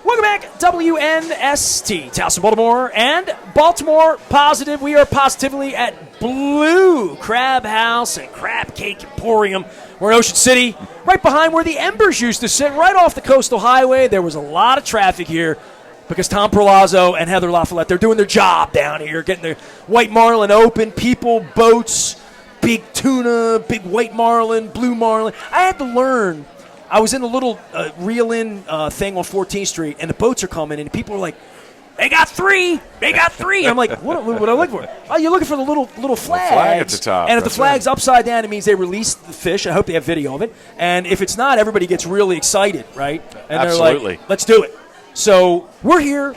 Welcome back, WNST, Towson, Baltimore, and Baltimore Positive. We are positively at BLU Crab House and Crab Cake Emporium. We're in Ocean City, right behind where the Embers used to sit, right off the Coastal Highway. There was a lot of traffic here because Tom Perlazzo and Heather LaFollette, they're doing their job down here, getting their white marlin open, people, boats, big tuna, big white marlin, blue marlin. I had to learn. I was in a little reel-in thing on 14th Street, and the boats are coming, and people are like, they got three. I'm like, what are I looking for? Oh, you're looking for the little flags. Flag at the top. And if the flag's upside down, it means they released the fish. I hope they have video of it. And if it's not, everybody gets really excited, right? And Absolutely. They're like, let's do it. So we're here.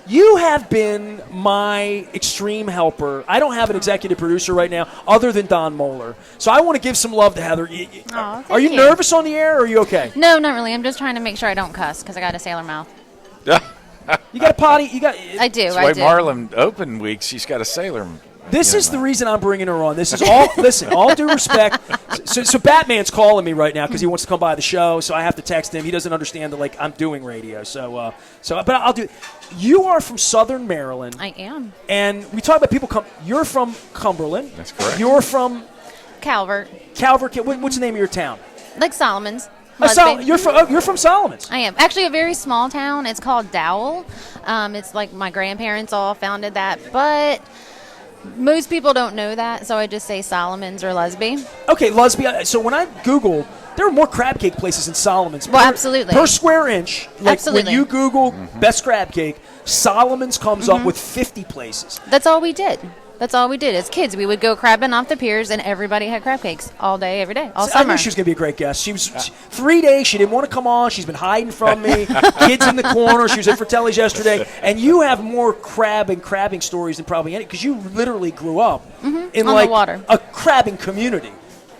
You have been my extreme helper. I don't have an executive producer right now other than Don Moeller. So I want to give some love to Heather. Are you nervous on the air, or are you okay? No, not really. I'm just trying to make sure I don't cuss because I got a sailor mouth. You got a potty? I do. White Marlin Open week, she's got a sailor. This is the reason I'm bringing her on. This is all. Listen, all due respect. So Batman's calling me right now because he wants to come by the show. So I have to text him. He doesn't understand that I'm doing radio. But I'll do. You are from Southern Maryland. I am. And we talk about people come. You're from Cumberland. That's correct. You're from Calvert. What's the name of your town? Like Solomon's. You're from Solomon's. I am. Actually, a very small town. It's called Dowell. It's like my grandparents all founded that, but most people don't know that, so I just say Solomon's or Lusby. Okay, Lusby. So when I Googled, there are more crab cake places in Solomon's. Well, absolutely. Per square inch. Like absolutely. When you Google best crab cake, Solomon's comes up with 50 places. That's all we did. As kids. We would go crabbing off the piers, and everybody had crab cakes all day, every day, all summer. I knew she was going to be a great guest. She was 3 days. She didn't want to come on. She's been hiding from me. Kids in the corner. She was at Fratelli's yesterday. And you have more crab and crabbing stories than probably any, because you literally grew up in on the water. A crabbing community.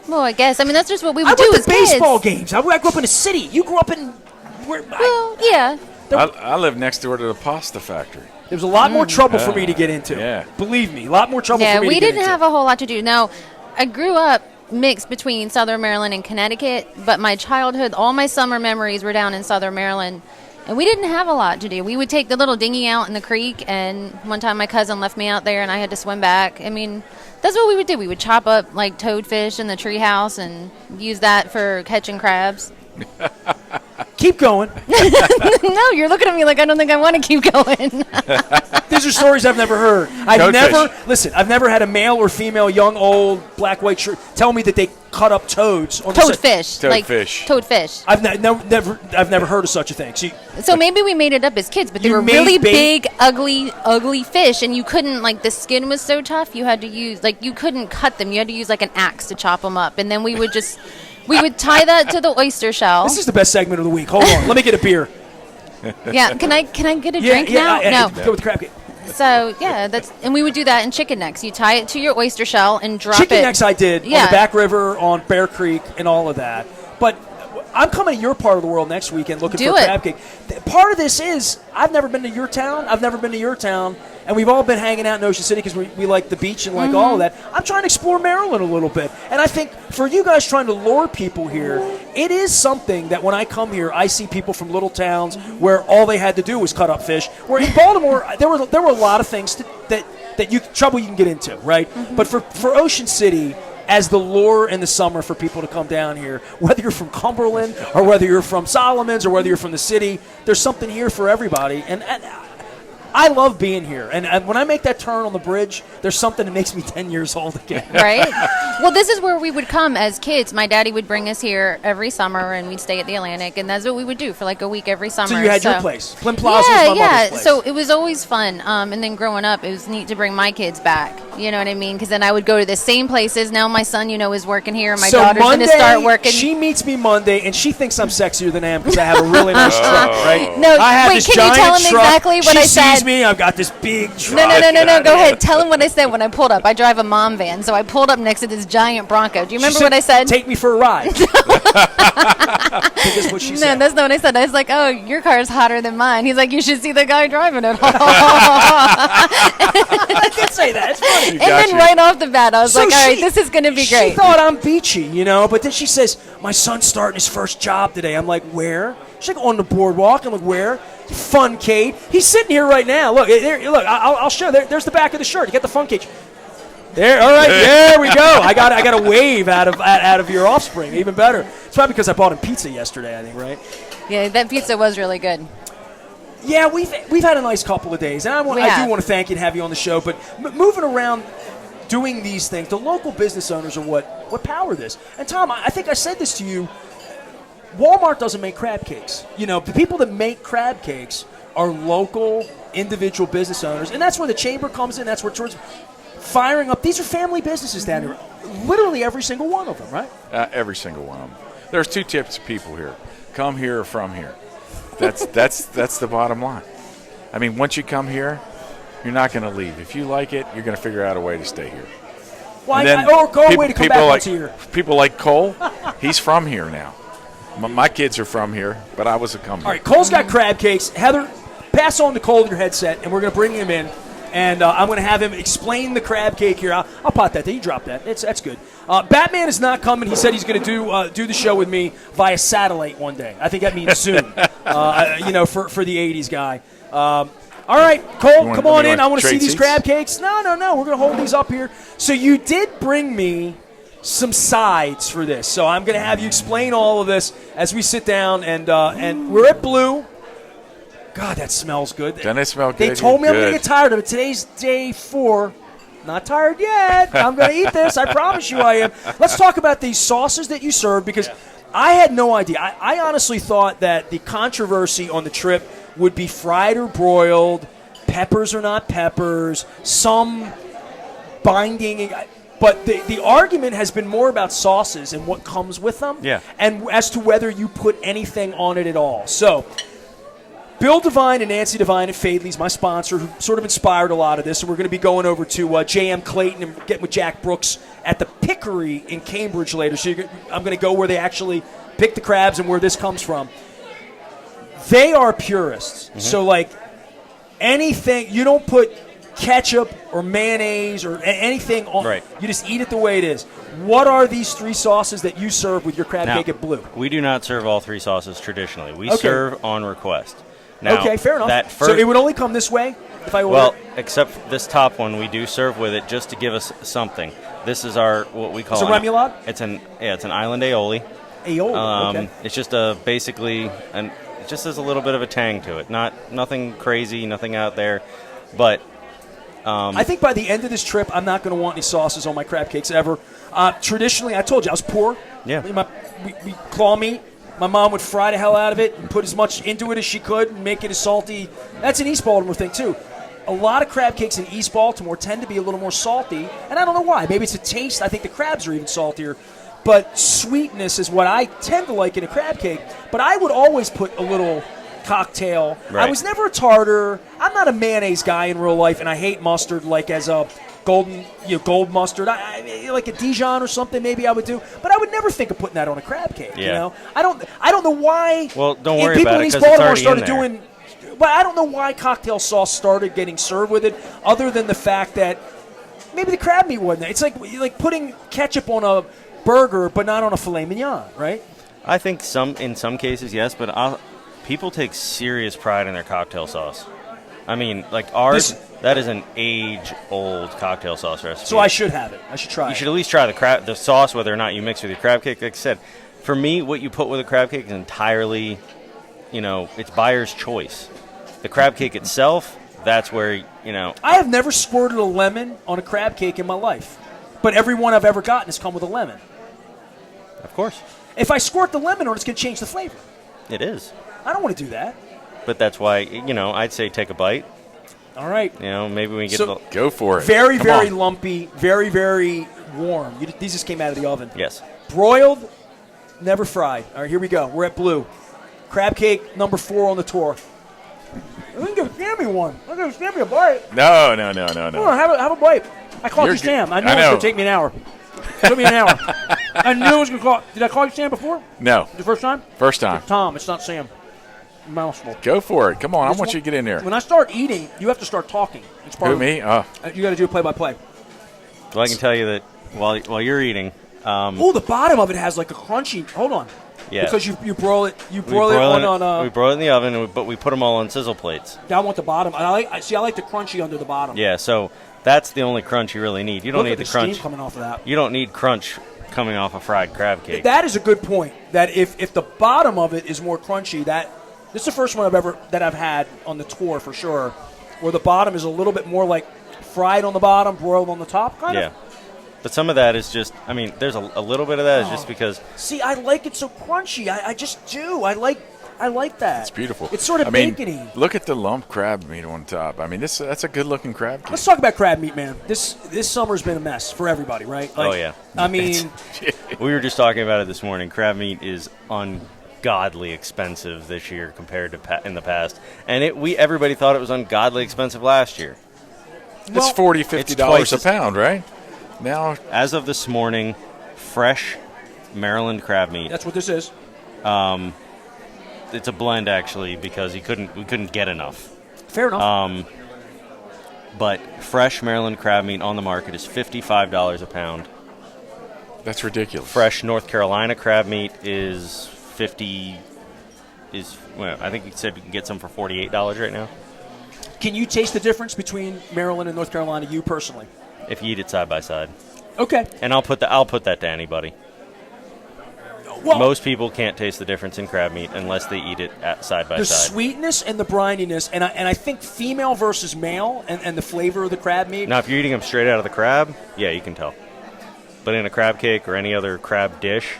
Well, I guess. I mean, that's just what we would do as kids. I went to baseball kids. games. I grew up in a city. You grew up in where? Well, yeah. I live next door to the pasta factory. There was a lot more trouble for me to get into. Yeah. Believe me, a lot more trouble for me to get into. Yeah, we didn't have a whole lot to do. Now, I grew up mixed between Southern Maryland and Connecticut, but my childhood, all my summer memories were down in Southern Maryland, and we didn't have a lot to do. We would take the little dinghy out in the creek, and one time my cousin left me out there, and I had to swim back. I mean, that's what we would do. We would chop up, like, toadfish in the treehouse and use that for catching crabs. Keep going. No, you're looking at me like I don't think I want to keep going. These are stories I've never heard. I've never had a male or female, young, old, black, white shirt tell me that they cut up toads on Toadfish. Toadfish. I've never heard of such a thing. So maybe we made it up as kids, but they were really big, ugly fish, and you couldn't, like, the skin was so tough, you had to use, like, you couldn't cut them. You had to use, like, an axe to chop them up, and then we would just... We would tie that to the oyster shell. This is the best segment of the week. Hold on. Let me get a beer. Yeah. Can I get a drink now? No. Go with crab cake. So, yeah, and we would do that in chicken necks. You tie it to your oyster shell and drop chicken necks I did on the back river, on Bear Creek, and all of that. But I'm coming to your part of the world next weekend looking for a crab cake. Part of this is I've never been to your town. I've never been to your town. And we've all been hanging out in Ocean City because we like the beach and like all of that. I'm trying to explore Maryland a little bit. And I think for you guys trying to lure people here, it is something that when I come here, I see people from little towns where all they had to do was cut up fish. Where in Baltimore, there were a lot of things that you can get into, right? But for Ocean City, as the lure in the summer for people to come down here, whether you're from Cumberland or whether you're from Solomon's or whether you're from the city, there's something here for everybody. And I love being here. And when I make that turn on the bridge, there's something that makes me 10 years old again. Right? Well, this is where we would come as kids. My daddy would bring us here every summer, and we'd stay at the Atlantic, and that's what we would do for like a week every summer. So you had your place. Plim Plaza was my mother's place. So it was always fun. And then growing up, it was neat to bring my kids back. You know what I mean? Because then I would go to the same places. Now my son, is working here. My daughter's going to start working. She meets me Monday, and she thinks I'm sexier than I am because I have a really nice truck, right? No, I have wait, this can you tell him truck. exactly what I said? She sees me. I've got this big truck. No. Go ahead. Tell him what I said when I pulled up. I drive a mom van, so I pulled up next to this giant Bronco. Do you remember what I said? Take me for a ride. I think that's what she said. No, that's not what I said. I was like, oh, your car's hotter than mine. He's like, you should see the guy driving it. I did say that. It's funny. And then right off the bat, I was like, all right, this is going to be great. She thought I'm beachy, but then she says, my son's starting his first job today. I'm like, where? She's like, on the boardwalk. I'm like, where? Fun Kate. He's sitting here right now. Look, look. I'll show. There's the back of the shirt. You get the Fun Kate. There, all right, there we go. I got a wave out of your offspring. Even better. It's probably because I bought him pizza yesterday. I think, right? Yeah, that pizza was really good. Yeah, we've had a nice couple of days, and I do want to thank you and have you on the show. But moving around, doing these things, the local business owners are what power this. And Tom, I think I said this to you. Walmart doesn't make crab cakes. The people that make crab cakes are local, individual business owners, and that's where the chamber comes in. That's where towards firing up. These are family businesses down here. Literally every single one of them, right? Every single one of them. There's two types of people here: come here or from here. That's the bottom line. I mean, once you come here, you're not going to leave. If you like it, you're going to figure out a way to stay here. Or go away to come back once a year. People like Cole, he's from here now. My kids are from here, but I was a come here. All right, Cole's got crab cakes. Heather, pass on to Cole your headset, and we're going to bring him in. And I'm going to have him explain the crab cake here. I'll pot that. You drop that. That's good. Batman is not coming. He said he's going to do the show with me via satellite one day. I think that means soon. For the 80s guy. All right, Cole, come on in. I want to see these crab cakes. No. We're going to hold these up here. So you did bring me some sides for this. So I'm going to have you explain all of this as we sit down. And we're at BLU. God, that smells good. Doesn't it smell good? They told me I'm going to get tired of it. Today's day 4. Not tired yet. I'm going to eat this. I promise you I am. Let's talk about these sauces that you serve because I had no idea. I honestly thought that the controversy on the trip would be fried or broiled, peppers or not peppers, some binding. But the argument has been more about sauces and what comes with them and as to whether you put anything on it at all. So Bill Devine and Nancy Devine at Fadley's, my sponsor, who sort of inspired a lot of this. And we're going to be going over to J.M. Clayton and getting with Jack Brooks at the Pickery in Cambridge later. So I'm going to go where they actually pick the crabs and where this comes from. They are purists. Mm-hmm. So, like, anything, you don't put ketchup or mayonnaise or anything on. Right. You just eat it the way it is. What are these 3 sauces that you serve with your crab cake at BLU? We do not serve all 3 sauces traditionally. We serve on request. Now, okay, fair enough. So it would only come this way if I order? Well, except this top one, we do serve with it just to give us something. This is our what we call a remoulade. It's an island aioli. Aioli. Okay. It's just it just has a little bit of a tang to it. Nothing crazy, nothing out there, but. I think by the end of this trip, I'm not going to want any sauces on my crab cakes ever. Traditionally, I told you I was poor. Yeah. We claw meat. My mom would fry the hell out of it and put as much into it as she could and make it as salty. That's an East Baltimore thing, too. A lot of crab cakes in East Baltimore tend to be a little more salty, and I don't know why. Maybe it's a taste. I think the crabs are even saltier. But sweetness is what I tend to like in a crab cake. But I would always put a little cocktail. Right. I was never a tartar. I'm not a mayonnaise guy in real life, and I hate mustard like as a gold mustard. I like a Dijon or something maybe I would do, but I would never think of putting that on a crab cake. Yeah. I don't know why. Well, don't worry about it because it's already in there. But I don't know why cocktail sauce started getting served with it, other than the fact that maybe the crab meat wasn't there. It's like putting ketchup on a burger, but not on a filet mignon, right? I think in some cases, yes, but people take serious pride in their cocktail sauce. I mean, like ours, that is an age-old cocktail sauce recipe. So I should have it. I should try it. You should at least try the sauce, whether or not you mix with your crab cake. Like I said, for me, what you put with a crab cake is entirely, it's buyer's choice. The crab cake itself, that's where, I have never squirted a lemon on a crab cake in my life, but every one I've ever gotten has come with a lemon. Of course. If I squirt the lemon on it, it's going to change the flavor. It is. I don't want to do that. But that's why, I'd say take a bite. All right. Maybe we can get go for it. Very, very lumpy, very, very warm. These just came out of the oven. Yes. Broiled, never fried. All right, here we go. We're at BLU. Crab cake number 4 on the tour. I think give Sammy one. I'm going to give Sammy a bite. No. Come on, have a bite. I called you Sam. I knew it was going to take me an hour. It took me an hour. I knew it was going to call. Did I call you Sam before? No. The first time? First time. It's Tom. It's not Sam. Mouthful. Go for it. Come on. I want you to get in there. When I start eating, you have to start talking. It's part Who, of me? Oh. You got to do play-by-play. Well, I can tell you that while you're eating. The bottom of it has like a crunchy. Hold on. Yeah. Because you broil it. You broil it on. We broil it in the oven, but we put them all on sizzle plates. I want the bottom. I like the crunchy under the bottom. Yeah. So that's the only crunch you really need. You don't need the crunch steam coming off of that. You don't need crunch coming off a fried crab cake. That is a good point. That if the bottom of it is more crunchy, this is the first one I've had on the tour for sure, where the bottom is a little bit more like fried on the bottom, broiled on the top, kind of. But some of that is just, there's a little bit of that is just because. See, I like it so crunchy. I just do. I like that. It's beautiful. It's sort of bacony. Look at the lump crab meat on top. That's a good-looking crab cake. Let's talk about crab meat, man. This summer's been a mess for everybody, right? Oh, yeah. We were just talking about it this morning. Crab meat is ungodly expensive this year compared to in the past. And everybody thought it was ungodly expensive last year. It's $40, $50 a pound, right? Now, as of this morning, fresh Maryland crab meat. That's what this is. It's a blend actually because we couldn't get enough. Fair enough. But fresh Maryland crab meat on the market is $55 a pound. That's ridiculous. Fresh North Carolina crab meat is I think you said you can get some for $48 right now. Can you taste the difference between Maryland and North Carolina, you personally? If you eat it side by side. Okay. And I'll put that to anybody. Well, most people can't taste the difference in crab meat unless they eat it side by side. The sweetness and the brininess, and I think female versus male and the flavor of the crab meat. Now, if you're eating them straight out of the crab, yeah, you can tell. But in a crab cake or any other crab dish,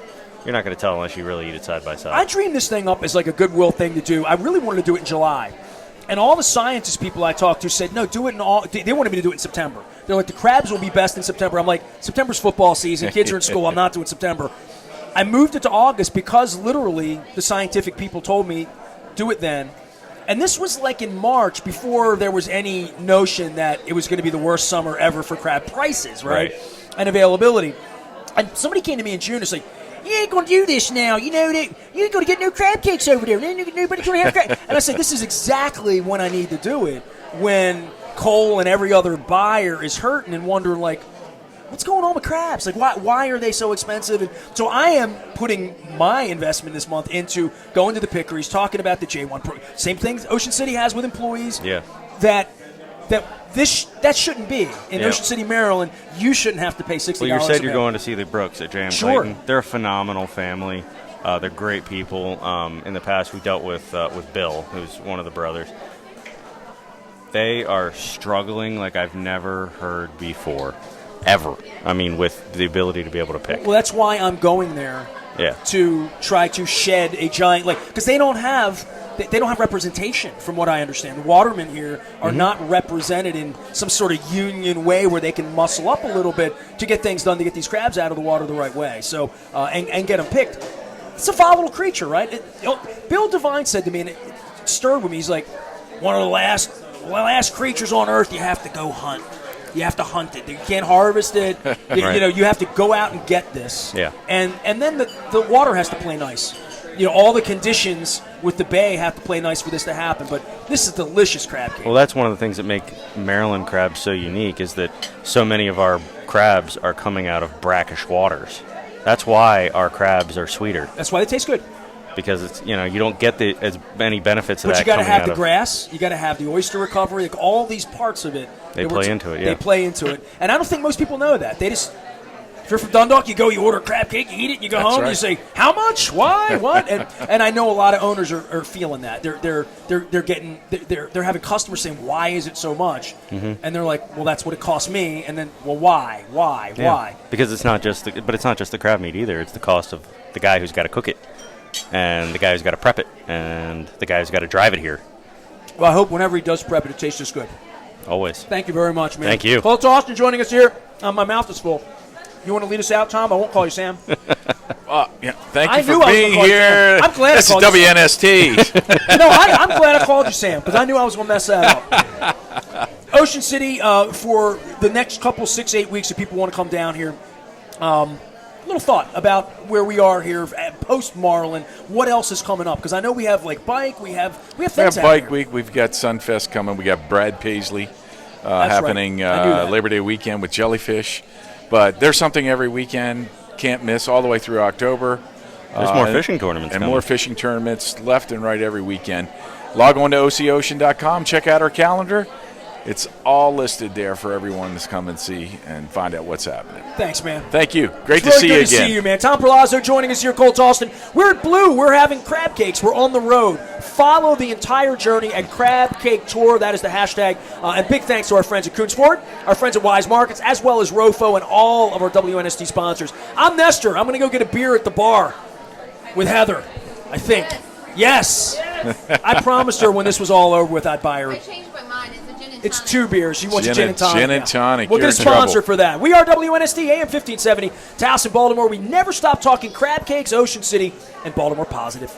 you're not going to tell unless you really eat it side by side. I dreamed this thing up as like a goodwill thing to do. I really wanted to do it in July. And all the scientist people I talked to said, no, do it they wanted me to do it in September. They're like, the crabs will be best in September. I'm like, September's football season. Kids are in school. I'm not doing September. I moved it to August because literally the scientific people told me, do it then. And this was like in March before there was any notion that it was going to be the worst summer ever for crab prices, right? And availability. And somebody came to me in June and said, you ain't going to do this now. You know that you ain't going to get no crab cakes over there. Nobody's going to have crab. And I said, this is exactly when I need to do it, when Cole and every other buyer is hurting and wondering, like, what's going on with crabs? Like, why are they so expensive? And so I am putting my investment this month into going to the Pickeries, talking about the J1 program. Same thing Ocean City has with employees. Yeah. That shouldn't be. In Ocean City, Maryland, you shouldn't have to pay $60. Well, you said you're going to see the Brooks at J.M. Sure. Clayton. They're a phenomenal family. They're great people. In the past, we dealt with Bill, who's one of the brothers. They are struggling like I've never heard before, ever. With the ability to be able to pick. Well, that's why I'm going there. Yeah. To try to shed a giant, because they don't have representation, from what I understand. The watermen here are not represented in some sort of union way where they can muscle up a little bit to get things done, to get these crabs out of the water the right way. So and get them picked. It's a volatile creature, right? Bill Devine said to me, and it stirred with me. He's like, one of the last creatures on Earth you have to go hunt. You have to hunt it. You can't harvest it. Right. You have to go out and get this. Yeah. And then the water has to play nice. All the conditions with the bay have to play nice for this to happen. But this is delicious crab cake. Well, that's one of the things that make Maryland crabs so unique is that so many of our crabs are coming out of brackish waters. That's why our crabs are sweeter. That's why they taste good. Because it's you don't get as many benefits of that. But you got to have the grass. You got to have the oyster recovery. Like all these parts of it. They play into it. Yeah. They play into it, and I don't think most people know that. They just. If you're from Dundalk, you order a crab cake, you eat it, you go home, and you say, how much? Why? What? And I know a lot of owners are feeling that. They're having customers saying, why is it so much? Mm-hmm. And they're like, well, that's what it costs me. And then, well, why? Yeah. Why? Because it's not just the crab meat either. It's the cost of the guy who's got to cook it, and the guy who's got to prep it, and the guy who's got to drive it here. Well, I hope whenever he does prep it, it tastes just good. Always. Thank you very much, man. Thank you. Cole Austin joining us here. My mouth is full. You want to lead us out, Tom? I won't call you Sam. Thank you for being here. I'm glad this is WNST. No, I'm glad I called you Sam because I knew I was going to mess that up. Ocean City, for the next couple 6-8 weeks, if people want to come down here, little thought about where we are here post Marlin. What else is coming up? Because I know we have bike, we have bike week. We've got Sunfest coming. We got Brad Paisley happening Labor Day weekend with Jellyfish. But there's something every weekend, can't miss, all the way through October. There's more fishing tournaments and coming. more fishing tournaments left and right every weekend. Log on to OCOcean.com. Check out our calendar. It's all listed there for everyone to come and see and find out what's happening. Thanks, man. Thank you. Great It's to see you really again. good to see you, man. Tom Perlazzo joining us here, Colts Austin. We're at Blue. We're having crab cakes. We're on the road. Follow the entire journey at Crab Cake Tour. That is the hashtag. And big thanks to our friends at Coons Ford, our friends at Wise Markets, as well as Rofo and all of our WNST sponsors. I'm Nestor. I'm going to go get a beer at the bar with Heather, I think. Yes. I promised her when this was all over with, I'd buy her. I changed my mind. It's a gin and tonic. It's 2 beers. She wants a gin and tonic. Gin and tonic. We'll You're get a in trouble. sponsor for that. We are WNST AM 1570, Taos and Baltimore. We never stop talking crab cakes, Ocean City, and Baltimore positive.